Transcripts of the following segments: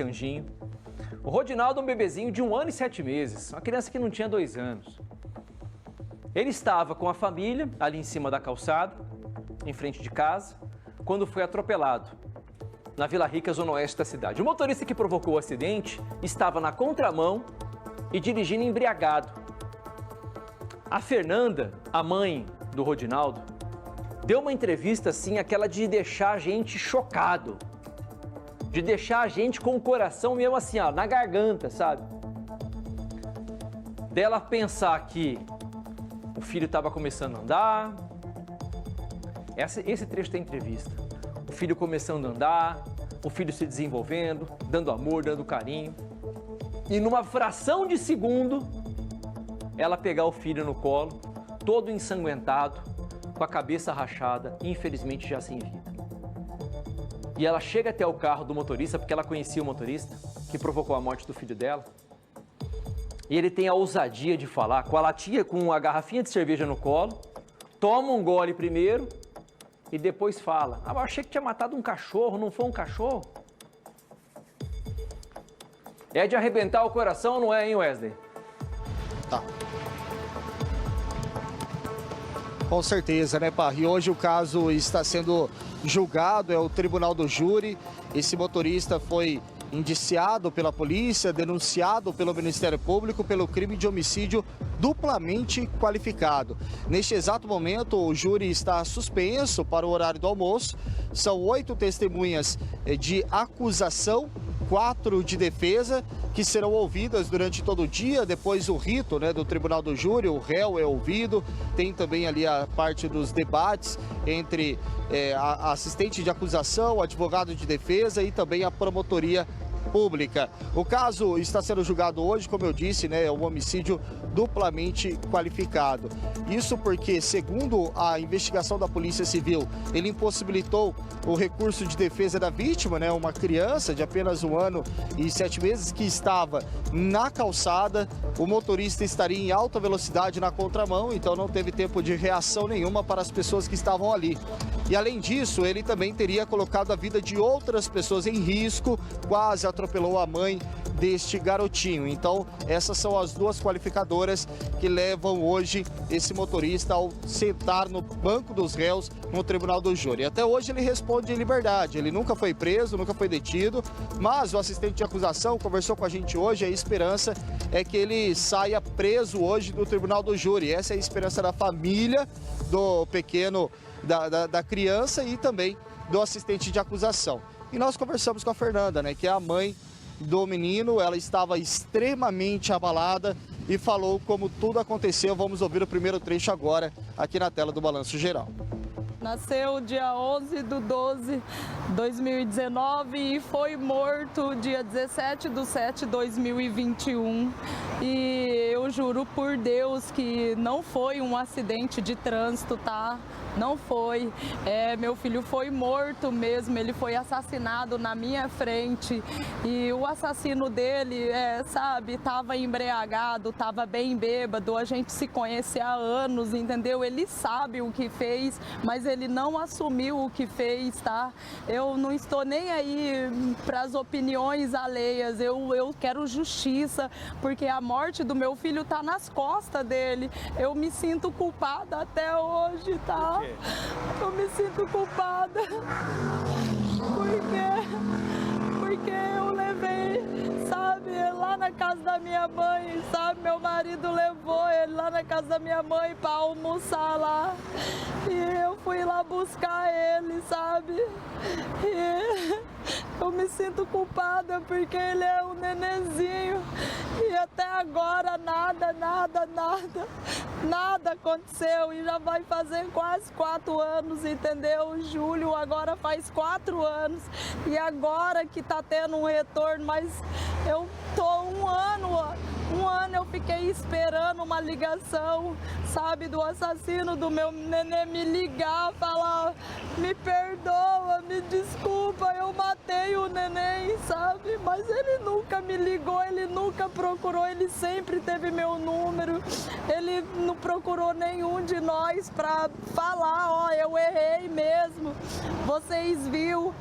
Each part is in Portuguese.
Anjinho. O Rodinaldo é um bebezinho de 1 ano e 7 meses, uma criança que não tinha 2 anos. Ele estava com a família ali em cima da calçada, em frente de casa, quando foi atropelado, na Vila Rica, zona oeste da cidade. O motorista que provocou o acidente estava na contramão e dirigindo embriagado. A Fernanda, a mãe do Rodinaldo, deu uma entrevista assim, aquela de deixar a gente chocado. De deixar a gente com o coração mesmo assim, ó, na garganta, sabe? Dela pensar que o filho estava começando a andar. Esse trecho da entrevista. O filho começando a andar, o filho se desenvolvendo, dando amor, dando carinho. E numa fração de segundo, ela pegar o filho no colo, todo ensanguentado, com a cabeça rachada, infelizmente já sem vida. E ela chega até o carro do motorista, porque ela conhecia o motorista, que provocou a morte do filho dela. E ele tem a ousadia de falar com a garrafinha de cerveja no colo, toma um gole primeiro e depois fala: eu achei que tinha matado um cachorro, não foi um cachorro? É de arrebentar o coração, não é, hein, Wesley? Tá. Com certeza, né, Parra? E hoje o caso está sendo julgado, é o Tribunal do Júri. Esse motorista foi indiciado pela polícia, denunciado pelo Ministério Público pelo crime de homicídio duplamente qualificado. Neste exato momento, o júri está suspenso para o horário do almoço. São 8 testemunhas de acusação, 4 de defesa, que serão ouvidas durante todo o dia. Depois o rito, né, do Tribunal do Júri, o réu é ouvido. Tem também ali a parte dos debates entre a assistente de acusação, o advogado de defesa e também a promotoria pública. O caso está sendo julgado hoje, como eu disse, né, é um homicídio duplamente qualificado. Isso porque, segundo a investigação da Polícia Civil, ele impossibilitou o recurso de defesa da vítima, né, uma criança de apenas 1 ano e 7 meses que estava na calçada. O motorista estaria em alta velocidade na contramão, então não teve tempo de reação nenhuma para as pessoas que estavam ali. E além disso, ele também teria colocado a vida de outras pessoas em risco, quase atropelou a mãe deste garotinho. Então, essas são as 2 qualificadoras que levam hoje esse motorista ao sentar no banco dos réus no Tribunal do Júri. Até hoje ele responde em liberdade, ele nunca foi preso, nunca foi detido, mas o assistente de acusação conversou com a gente hoje, a esperança é que ele saia preso hoje do Tribunal do Júri. Essa é a esperança da família do pequeno, da criança e também do assistente de acusação. E nós conversamos com a Fernanda, né, que é a mãe do menino. Ela estava extremamente abalada e falou como tudo aconteceu. Vamos ouvir o primeiro trecho agora, aqui na tela do Balanço Geral. Nasceu dia 11/12/2019 e foi morto dia 17/7/2021. E eu juro por Deus que não foi um acidente de trânsito, tá? Não foi. Meu filho foi morto mesmo, ele foi assassinado na minha frente. E o assassino dele, estava embriagado, estava bem bêbado. A gente se conhece há anos, entendeu? Ele sabe o que fez, mas ele não assumiu o que fez, tá? Eu não estou nem aí para as opiniões alheias. Eu quero justiça, porque a morte do meu filho está nas costas dele. Eu me sinto culpada até hoje, tá? Eu me sinto culpada. Porque eu levei, sabe, lá na casa da minha mãe, sabe? Meu marido levou ele lá na casa da minha mãe para almoçar lá. E eu fui lá buscar ele, sabe? E eu me sinto culpada porque ele é um nenenzinho. E até agora nada aconteceu. E já vai fazer quase 4 anos, entendeu? Julho agora faz 4 anos. E agora que tá tendo um retorno, mas eu tô 1 ano eu fiquei esperando uma ligação, sabe, do assassino do meu neném me ligar, falar: me perdoa, me desculpa, eu matei o neném, sabe? Mas ele nunca nunca me ligou, ele nunca procurou, ele sempre teve meu número. Ele não procurou nenhum de nós para falar, ó, eu errei mesmo. Vocês viram?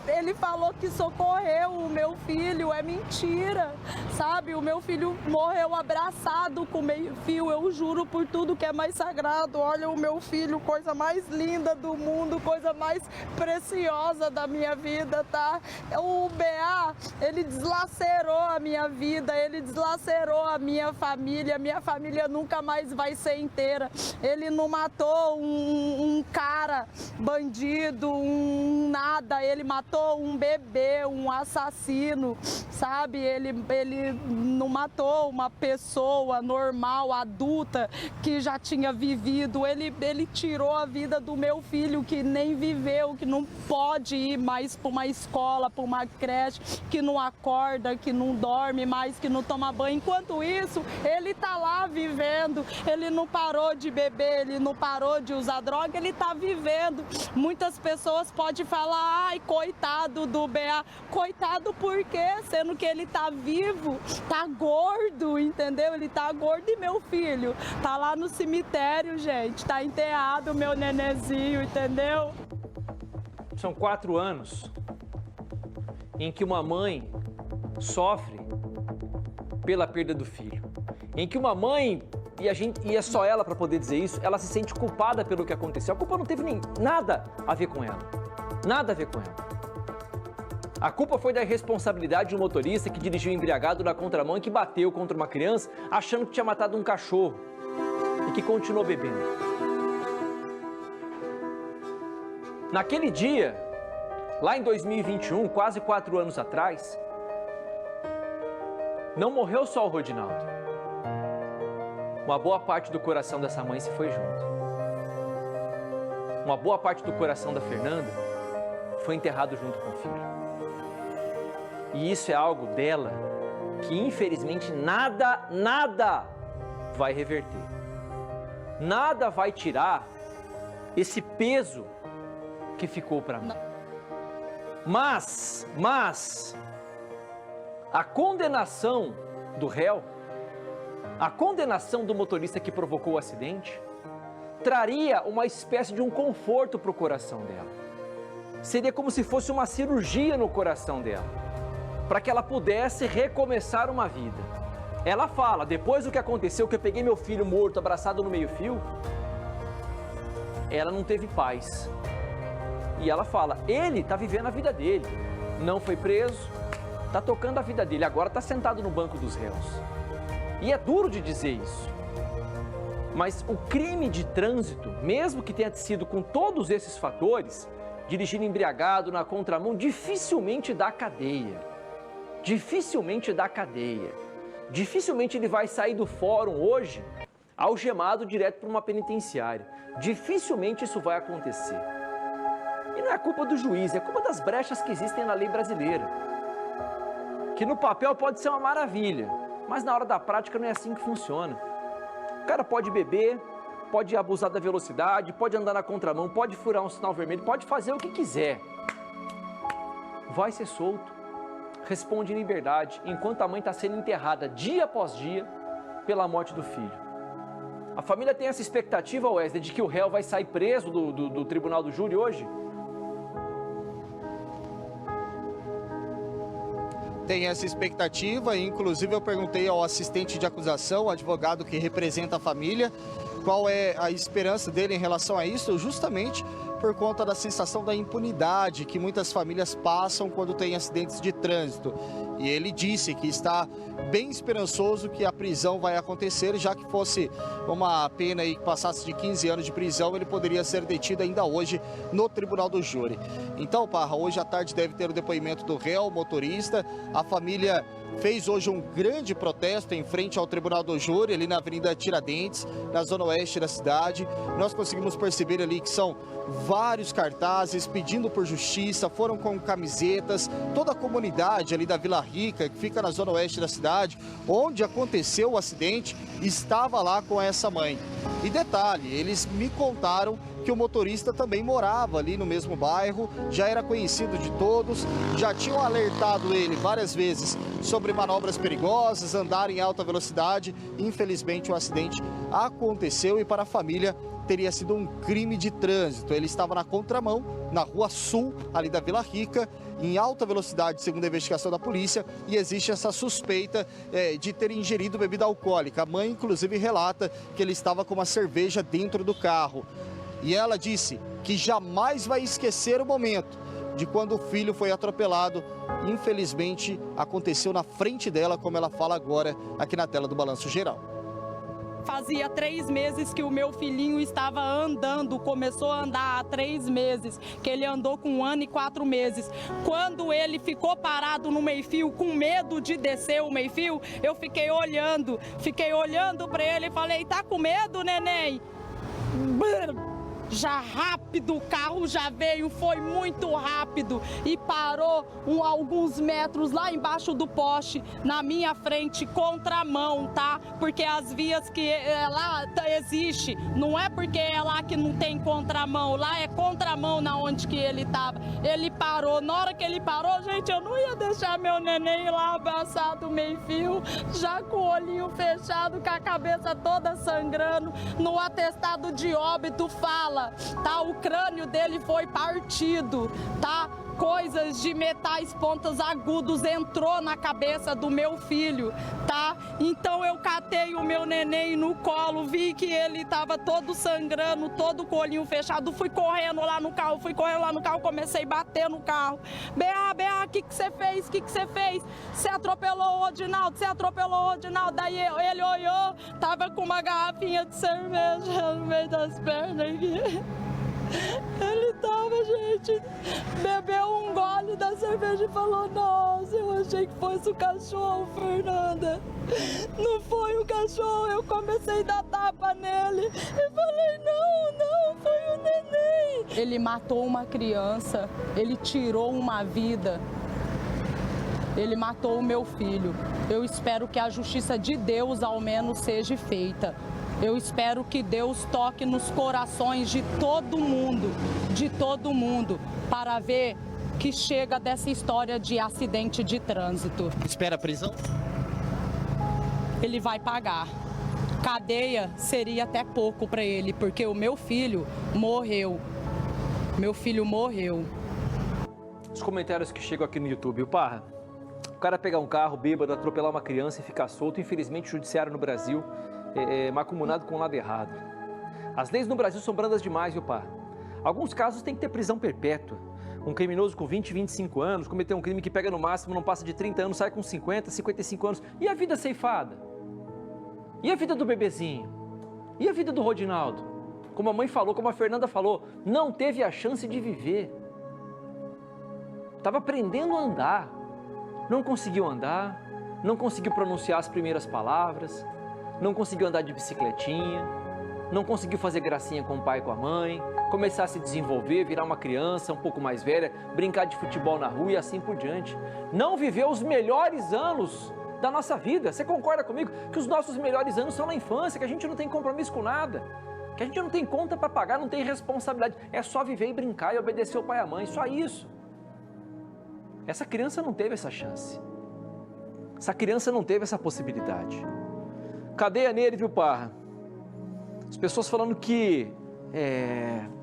Ele falou que socorreu o meu filho, é mentira, sabe? O meu filho morreu abraçado com meio-fio, eu juro por tudo que é mais sagrado. Olha o meu filho, coisa mais linda do mundo, coisa mais preciosa da minha vida, tá? O BA, ele deslacerou a minha vida, ele deslacerou a minha família nunca mais vai ser inteira. Ele não matou um cara bandido, um nada, ele matou um bebê, um assassino, sabe? Ele não matou uma pessoa normal, adulta, que já tinha vivido. Ele tirou a vida do meu filho, que nem viveu, que não pode ir mais para uma escola, para uma creche, que não acorda, que não dorme mais, que não toma banho. Enquanto isso, ele tá lá vivendo, ele não parou de beber, ele não parou de usar droga, ele tá vivendo. Muitas pessoas podem falar, ai, coitado do BA. Coitado por quê? Sendo que ele tá vivo, tá gordo, entendeu? Ele tá gordo e meu filho tá lá no cemitério, gente, tá enterrado, meu nenezinho, entendeu? São 4 anos em que uma mãe sofre pela perda do filho. Em que uma mãe, e é só ela para poder dizer isso, ela se sente culpada pelo que aconteceu. A culpa não teve nem nada a ver com ela. Nada a ver com ela. A culpa foi da irresponsabilidade de um motorista que dirigiu embriagado na contramão e que bateu contra uma criança achando que tinha matado um cachorro e que continuou bebendo. Naquele dia, lá em 2021, quase 4 anos atrás, não morreu só o Rodinaldo. Uma boa parte do coração dessa mãe se foi junto. Uma boa parte do coração da Fernanda foi enterrado junto com o filho. E isso é algo dela que infelizmente nada vai reverter. Nada vai tirar esse peso que ficou para mim. Mas a condenação do réu, a condenação do motorista que provocou o acidente, traria uma espécie de um conforto para o coração dela. Seria como se fosse uma cirurgia no coração dela, para que ela pudesse recomeçar uma vida. Ela fala, depois do que aconteceu, que eu peguei meu filho morto, abraçado no meio-fio, ela não teve paz. E ela fala, ele está vivendo a vida dele, não foi preso, está tocando a vida dele, agora está sentado no banco dos réus. E é duro de dizer isso, mas o crime de trânsito, mesmo que tenha sido com todos esses fatores, dirigindo embriagado na contramão, dificilmente dá cadeia. Dificilmente dá cadeia. Dificilmente ele vai sair do fórum hoje algemado direto para uma penitenciária. Dificilmente isso vai acontecer. E não é culpa do juiz, é culpa das brechas que existem na lei brasileira. Que no papel pode ser uma maravilha, mas na hora da prática não é assim que funciona. O cara pode beber, pode abusar da velocidade, pode andar na contramão, pode furar um sinal vermelho, pode fazer o que quiser. Vai ser solto, responde em liberdade, enquanto a mãe está sendo enterrada dia após dia pela morte do filho. A família tem essa expectativa, Wesley, de que o réu vai sair preso do tribunal do júri hoje? Tem essa expectativa, inclusive eu perguntei ao assistente de acusação, o advogado que representa a família, qual é a esperança dele em relação a isso, justamente por conta da sensação da impunidade que muitas famílias passam quando tem acidentes de trânsito. E ele disse que está bem esperançoso que a prisão vai acontecer, já que fosse uma pena aí que passasse de 15 anos de prisão, ele poderia ser detido ainda hoje no tribunal do júri. Então, Parra, hoje à tarde deve ter o depoimento do réu, motorista. A família fez hoje um grande protesto em frente ao tribunal do júri, ali na Avenida Tiradentes, na zona oeste da cidade. Nós conseguimos perceber ali que são vários cartazes pedindo por justiça, foram com camisetas, toda a comunidade ali da Vila Rica, que fica na zona oeste da cidade, onde aconteceu o acidente, estava lá com essa mãe. E detalhe, eles me contaram que o motorista também morava ali no mesmo bairro, já era conhecido de todos, já tinham alertado ele várias vezes sobre manobras perigosas, andar em alta velocidade. Infelizmente, o acidente aconteceu e para a família teria sido um crime de trânsito. Ele estava na contramão, na Rua Sul, ali da Vila Rica, em alta velocidade, segundo a investigação da polícia, e existe essa suspeita de ter ingerido bebida alcoólica. A mãe, inclusive, relata que ele estava com uma cerveja dentro do carro. E ela disse que jamais vai esquecer o momento de quando o filho foi atropelado. Infelizmente, aconteceu na frente dela, como ela fala agora aqui na tela do Balanço Geral. Fazia 3 meses que o meu filhinho estava andando, começou a andar há 3 meses, que ele andou com 1 ano e 4 meses. Quando ele ficou parado no meio-fio, com medo de descer o meio-fio, eu fiquei olhando para ele e falei: tá com medo, neném? Já rápido, o carro já veio, foi muito rápido e parou alguns metros lá embaixo do poste, na minha frente, contramão, tá? Porque as vias que lá existe, não é porque é lá que não tem contramão, lá é contramão na onde que ele tava. Ele parou, na hora que ele parou, gente, eu não ia deixar meu neném lá abraçado meio-fio, já com o olhinho fechado, com a cabeça toda sangrando. No atestado de óbito fala, tá? O crânio dele foi partido, tá? Coisas de metais pontas agudos entrou na cabeça do meu filho, tá? Então eu catei o meu neném no colo, vi que ele estava todo sangrando, todo com o olhinho fechado, fui correndo lá no carro, comecei a bater no carro. Bea, o que você fez? Você atropelou o Rodinaldo, Daí ele olhou, tava com uma garrafinha de cerveja no meio das pernas aqui. Ele tava, gente, bebeu um gole da cerveja e falou: nossa, eu achei que fosse o cachorro, Fernanda. Não foi o cachorro. Eu comecei a dar tapa nele e falei: não, foi o neném. Ele matou uma criança, ele tirou uma vida. Ele matou o meu filho. Eu espero que a justiça de Deus ao menos seja feita. Eu espero que Deus toque nos corações de todo mundo, para ver que chega dessa história de acidente de trânsito. Espera a prisão? Ele vai pagar. Cadeia seria até pouco para ele, porque o meu filho morreu. Os comentários que chegam aqui no YouTube, o Parra, o cara pegar um carro bêbado, atropelar uma criança e ficar solto. Infelizmente, o judiciário no Brasil é macumunado com o lado errado. As leis no Brasil são brandas demais, viu, Parra? Alguns casos tem que ter prisão perpétua. Um criminoso com 20, 25 anos cometeu um crime que pega no máximo, não passa de 30 anos, sai com 50, 55 anos. E a vida ceifada? E a vida do bebezinho? E a vida do Rodinaldo? Como a mãe falou, como a Fernanda falou, não teve a chance de viver. Estava aprendendo a andar. Não conseguiu andar, não conseguiu pronunciar as primeiras palavras, não conseguiu andar de bicicletinha, não conseguiu fazer gracinha com o pai e com a mãe, começar a se desenvolver, virar uma criança um pouco mais velha, brincar de futebol na rua e assim por diante. Não viveu os melhores anos da nossa vida. Você concorda comigo que os nossos melhores anos são na infância, que a gente não tem compromisso com nada, que a gente não tem conta para pagar, não tem responsabilidade, é só viver e brincar e obedecer o pai e a mãe, só isso. Essa criança não teve essa chance. Essa criança não teve essa possibilidade. Cadeia nele, viu, Parra? As pessoas falando que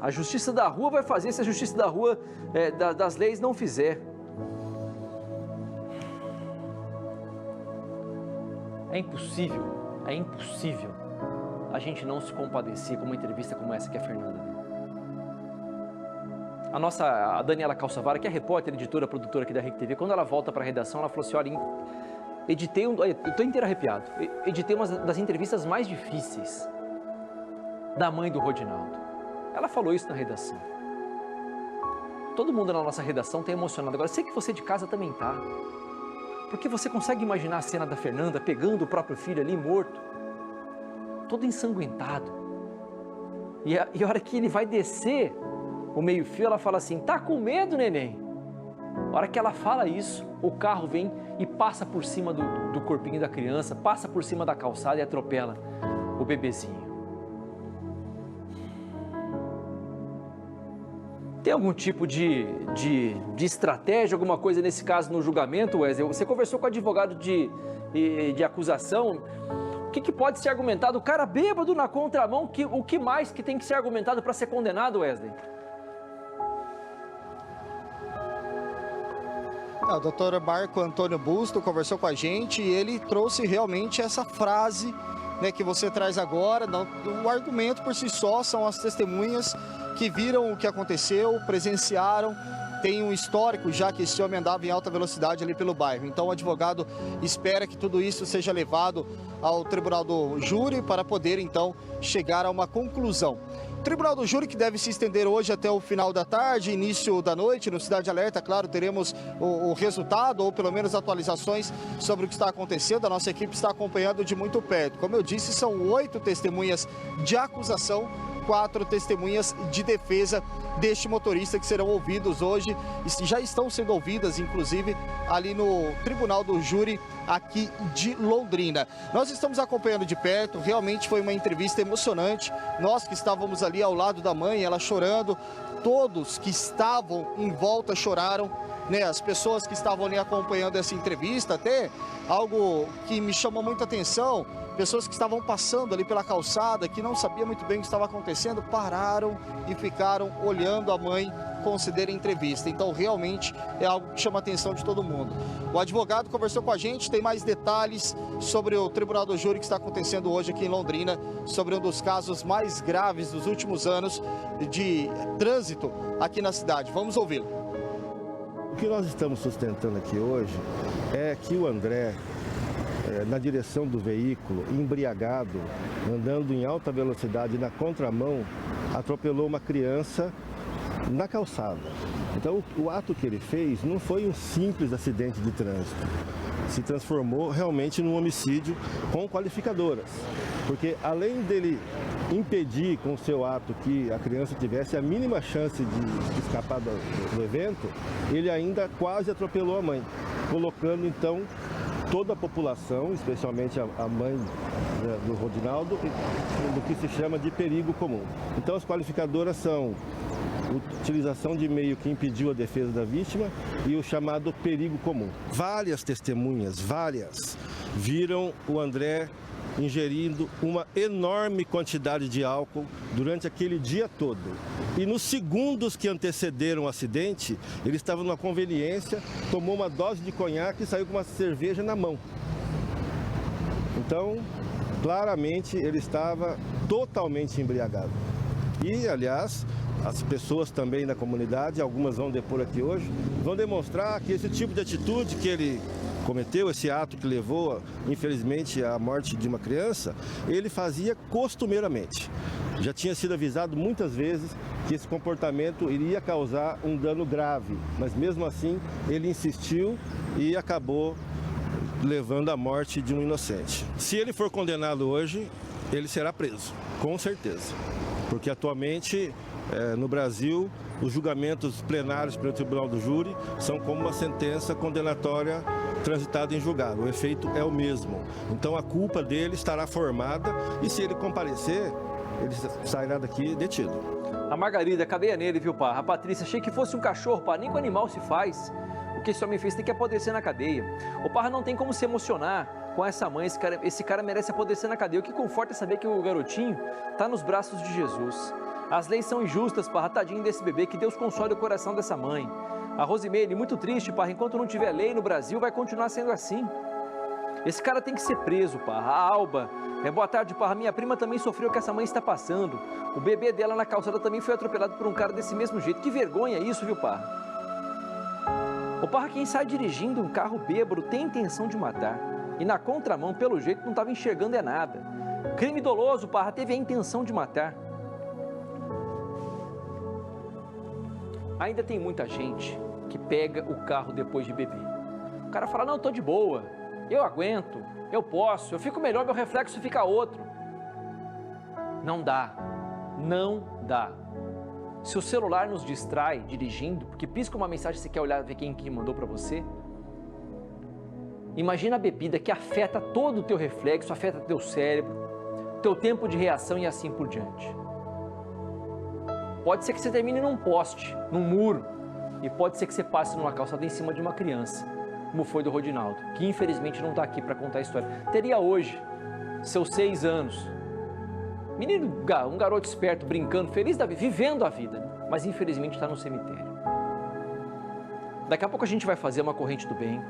a justiça da rua vai fazer se a justiça da rua das leis não fizer. É impossível a gente não se compadecer com uma entrevista como essa que a Fernanda deu. A Daniela Calçavara, que é repórter, editora, produtora aqui da REC TV, quando ela volta para a redação, ela falou assim: olha, eu estou inteiro arrepiado, editei uma das entrevistas mais difíceis da mãe do Rodinaldo. Ela falou isso na redação. Todo mundo na nossa redação está emocionado. Agora, sei que você de casa também está. Porque você consegue imaginar a cena da Fernanda pegando o próprio filho ali morto, todo ensanguentado. E a hora que ele vai descer o meio-fio, ela fala assim: tá com medo, neném? A hora que ela fala isso, o carro vem e passa por cima do corpinho da criança, passa por cima da calçada e atropela o bebezinho. Tem algum tipo de estratégia, alguma coisa nesse caso no julgamento, Wesley? Você conversou com o advogado de acusação. O que pode ser argumentado? O cara bêbado na contramão, o que mais que tem que ser argumentado para ser condenado, Wesley? O doutor Marco Antônio Busto conversou com a gente e ele trouxe realmente essa frase, né, que você traz agora. O argumento por si só são as testemunhas que viram o que aconteceu, presenciaram, tem um histórico já que esse homem andava em alta velocidade ali pelo bairro. Então o advogado espera que tudo isso seja levado ao tribunal do júri para poder então chegar a uma conclusão. Tribunal do Júri que deve se estender hoje até o final da tarde, início da noite, no Cidade Alerta, claro, teremos o resultado ou pelo menos atualizações sobre o que está acontecendo. A nossa equipe está acompanhando de muito perto. Como eu disse, são 8 testemunhas de acusação, 4 testemunhas de defesa deste motorista que serão ouvidos hoje e já estão sendo ouvidas, inclusive, ali no Tribunal do Júri aqui de Londrina. Nós estamos acompanhando de perto, realmente foi uma entrevista emocionante. Nós que estávamos ali ao lado da mãe, ela chorando, todos que estavam em volta choraram, né? As pessoas que estavam ali acompanhando essa entrevista, até algo que me chamou muita atenção, pessoas que estavam passando ali pela calçada, que não sabiam muito bem o que estava acontecendo, pararam e ficaram olhando a mãe conceder a entrevista. Então, realmente, é algo que chama a atenção de todo mundo. O advogado conversou com a gente, tem mais detalhes sobre o Tribunal do Júri que está acontecendo hoje aqui em Londrina, sobre um dos casos mais graves dos últimos anos de trânsito aqui na cidade. Vamos ouvi-lo. O que nós estamos sustentando aqui hoje é que o André, na direção do veículo, embriagado, andando em alta velocidade na contramão, atropelou uma criança na calçada. Então, o ato que ele fez não foi um simples acidente de trânsito. Se transformou realmente num homicídio com qualificadoras. Porque além dele impedir com o seu ato que a criança tivesse a mínima chance de escapar do evento, ele ainda quase atropelou a mãe, colocando então toda a população, especialmente a mãe do Rodinaldo, do que se chama de perigo comum. Então as qualificadoras são utilização de meio que impediu a defesa da vítima e o chamado perigo comum. Várias testemunhas, viram o André ingerindo uma enorme quantidade de álcool durante aquele dia todo. E nos segundos que antecederam o acidente, ele estava numa conveniência, tomou uma dose de conhaque e saiu com uma cerveja na mão. Então, claramente, ele estava totalmente embriagado. E, aliás, as pessoas também da comunidade, algumas vão depor aqui hoje, vão demonstrar que esse tipo de atitude que ele cometeu, esse ato que levou, infelizmente, à morte de uma criança, ele fazia costumeiramente. Já tinha sido avisado muitas vezes que esse comportamento iria causar um dano grave, mas mesmo assim ele insistiu e acabou levando à morte de um inocente. Se ele for condenado hoje, ele será preso, com certeza, porque atualmente no Brasil os julgamentos plenários pelo Tribunal do Júri são como uma sentença condenatória transitada em julgado. O efeito é o mesmo. Então a culpa dele estará formada e se ele comparecer, ele sairá daqui detido. A Margarida, cadeia nele, viu, pá? A Patrícia, achei que fosse um cachorro, pá. Nem com animal se faz. O que esse homem fez tem que apodrecer na cadeia. O Parra não tem como se emocionar com essa mãe. Esse cara merece apodrecer na cadeia. O que conforta é saber que o garotinho tá nos braços de Jesus. As leis são injustas, Parra, tadinho desse bebê, que Deus console o coração dessa mãe. A Rosimeire, muito triste, Parra, enquanto não tiver lei no Brasil, vai continuar sendo assim. Esse cara tem que ser preso, Parra. A Alba, boa tarde, Parra, minha prima também sofreu o que essa mãe está passando. O bebê dela na calçada também foi atropelado por um cara desse mesmo jeito. Que vergonha isso, viu, Parra? O Parra, quem sai dirigindo um carro bêbado tem intenção de matar. E na contramão, pelo jeito, não estava enxergando nada. Crime doloso, Parra, teve a intenção de matar. Ainda tem muita gente que pega o carro depois de beber. O cara fala, não, tô de boa, eu aguento, eu posso, eu fico melhor, meu reflexo fica outro. Não dá, não dá. Se o celular nos distrai dirigindo, porque pisca uma mensagem, você quer olhar, ver quem que mandou para você. Imagina a bebida que afeta todo o teu reflexo, afeta teu cérebro, teu tempo de reação e assim por diante. Pode ser que você termine num poste, num muro, e pode ser que você passe numa calçada em cima de uma criança, como foi do Rodinaldo, que infelizmente não está aqui para contar a história. Teria hoje seus 6 anos, menino, um garoto esperto, brincando, feliz da vida, vivendo a vida, mas infelizmente está no cemitério. Daqui a pouco a gente vai fazer uma corrente do bem.